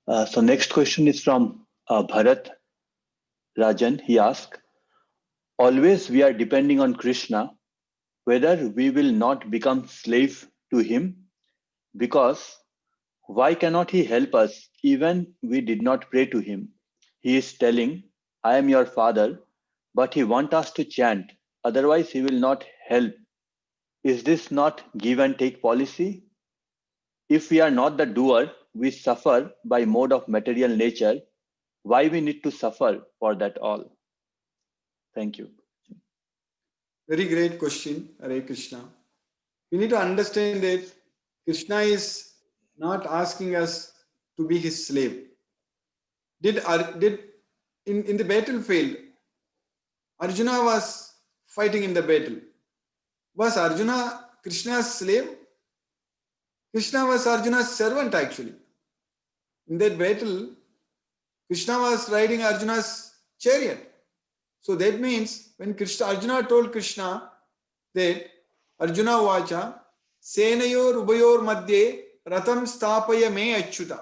So next question is from Bharat Rajan. He asked, always we are depending on Krishna, whether we will not become slave to him, because why cannot he help us even we did not pray to him? He is telling, I am your father, but he wants us to chant, otherwise he will not help. Is this not give and take policy? If we are not the doer, we suffer by mode of material nature. Why we need to suffer for that all? Thank you. Very great question, Hare Krishna. We need to understand that Krishna is not asking us to be his slave. Did in the battlefield, Arjuna was fighting in the battle. Was Arjuna Krishna's slave? Krishna was Arjuna's servant actually. In that battle, Krishna was riding Arjuna's chariot. So that means when Arjuna told Krishna that Arjuna vacha senayor ubayor madhye ratam stapaya me achyuta.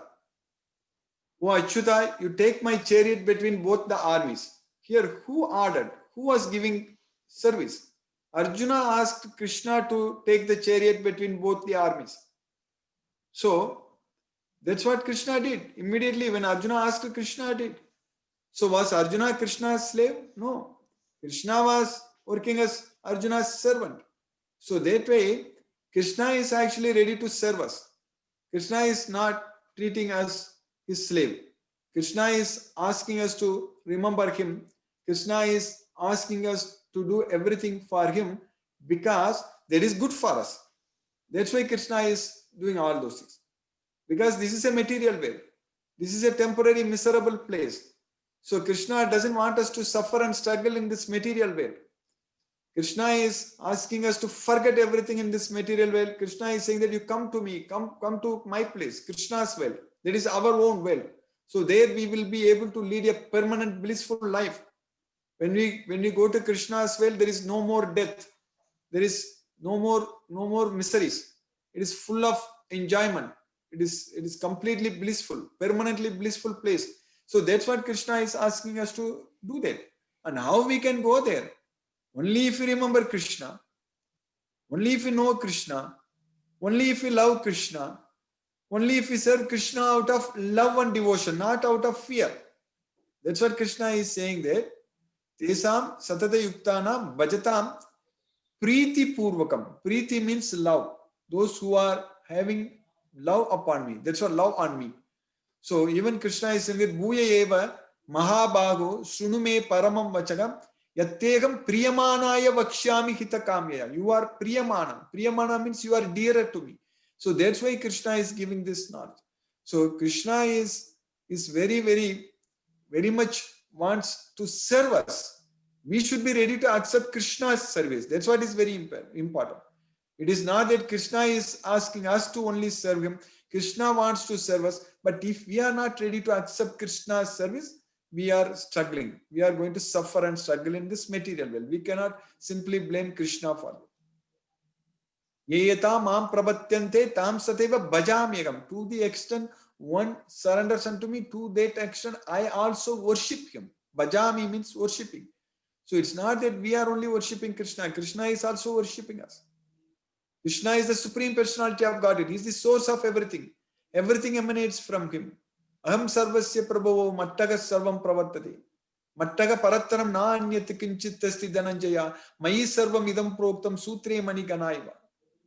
Oh Achyuta, you take my chariot between both the armies. Here, who ordered? Who was giving service? Arjuna asked Krishna to take the chariot between both the armies. So, that's what Krishna did. Immediately when Arjuna asked, Krishna did. So, was Arjuna Krishna's slave? No. Krishna was working as Arjuna's servant. So, that way, Krishna is actually ready to serve us. Krishna is not treating us his slave. Krishna is asking us to remember him. Krishna is asking us to do everything for him because that is good for us. That's why Krishna is doing all those things. Because this is a material world. This is a temporary, miserable place. So Krishna doesn't want us to suffer and struggle in this material world. Krishna is asking us to forget everything in this material world. Krishna is saying that you come to me, come to my place, Krishna's world. That is our own world. So there we will be able to lead a permanent blissful life. When we go to Krishna's world, there is no more death. There is no more miseries. It is full of enjoyment. It is completely blissful, permanently blissful place. So that's what Krishna is asking us to do that. And how we can go there? Only if we remember Krishna, only if we know Krishna, only if we love Krishna, only if we serve Krishna out of love and devotion, not out of fear. That's what Krishna is saying there. Tesam satata yuktana bhajatam priti purvakam. Priti means love. Those who are having love upon me. That's what love on me. So even Krishna is saying that Bhuya eva mahabhago sunume paramam vachagam yatteham priyamanaya vakshyami hitakamya. You are priyamana. Priyamana means you are dearer to me. So that's why Krishna is giving this knowledge. So Krishna is very, very, very much wants to serve us. We should be ready to accept Krishna's service. That's what is very important. It is not that Krishna is asking us to only serve him. Krishna wants to serve us. But if we are not ready to accept Krishna's service, we are struggling. We are going to suffer and struggle in this material world. We cannot simply blame Krishna for it. Yeyata mam prabatyante tam sateva bhajamyagam. To the extent one surrenders unto me, to that extent I also worship him. Bhajami means worshipping. So it's not that we are only worshipping Krishna. Krishna is also worshipping us. Krishna is the Supreme Personality of Godhead. He is the source of everything. Everything emanates from him. Aham sarvasya prabhavo mattaga sarvam pravartate. Mattaga parattaram na anyati kinchit asti dhananjaya. Mayi sarvam idam proktam sutre mani ganaiva.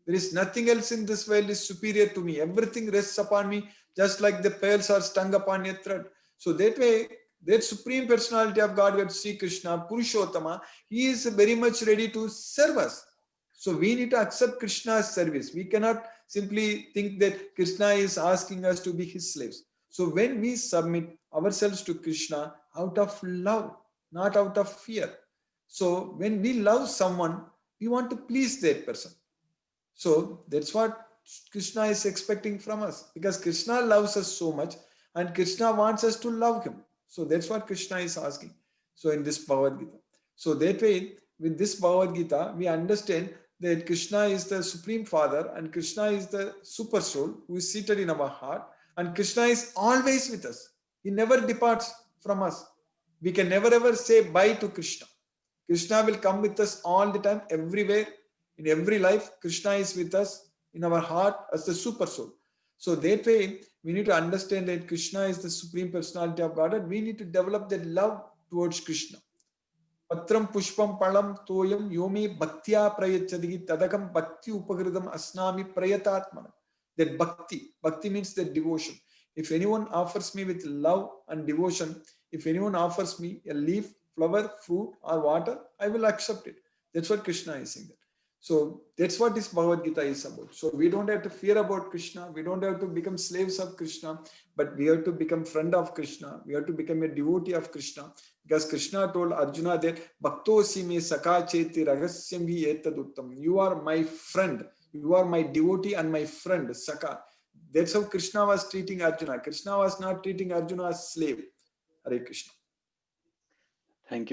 There is nothing else in this world is superior to me. Everything rests upon me, just like the pearls are strung upon a thread. So that way, that Supreme Personality of Godhead, Sri Krishna, Purushottama, he is very much ready to serve us. So we need to accept Krishna's service. We cannot simply think that Krishna is asking us to be his slaves. So when we submit ourselves to Krishna out of love, not out of fear. So when we love someone, we want to please that person. So that's what Krishna is expecting from us, because Krishna loves us so much and Krishna wants us to love him. So that's what Krishna is asking. So in this Bhagavad Gita. So that way, with this Bhagavad Gita, we understand that Krishna is the Supreme Father and Krishna is the Super Soul who is seated in our heart. And Krishna is always with us. He never departs from us. We can never ever say bye to Krishna. Krishna will come with us all the time, everywhere, in every life. Krishna is with us in our heart as the super soul. So that way, we need to understand that Krishna is the Supreme Personality of God, and we need to develop that love towards Krishna. Patram pushpam palam toyam yomi bhaktya prayachadi tadakam bhakti upagridam asnami prayatatmana. That bhakti means that devotion. If anyone offers me with love and devotion, if anyone offers me a leaf, flower, fruit, or water, I will accept it. That's what Krishna is saying. So that's what this Bhagavad Gita is about. So we don't have to fear about Krishna. We don't have to become slaves of Krishna, but we have to become friend of Krishna. We have to become a devotee of Krishna. Because Krishna told Arjuna that Bhaktosi me saka cheti ragasyam hi etaduttam. You are my friend. You are my devotee and my friend, Saka. That's how Krishna was treating Arjuna. Krishna was not treating Arjuna as slave. Hare Krishna. Thank you.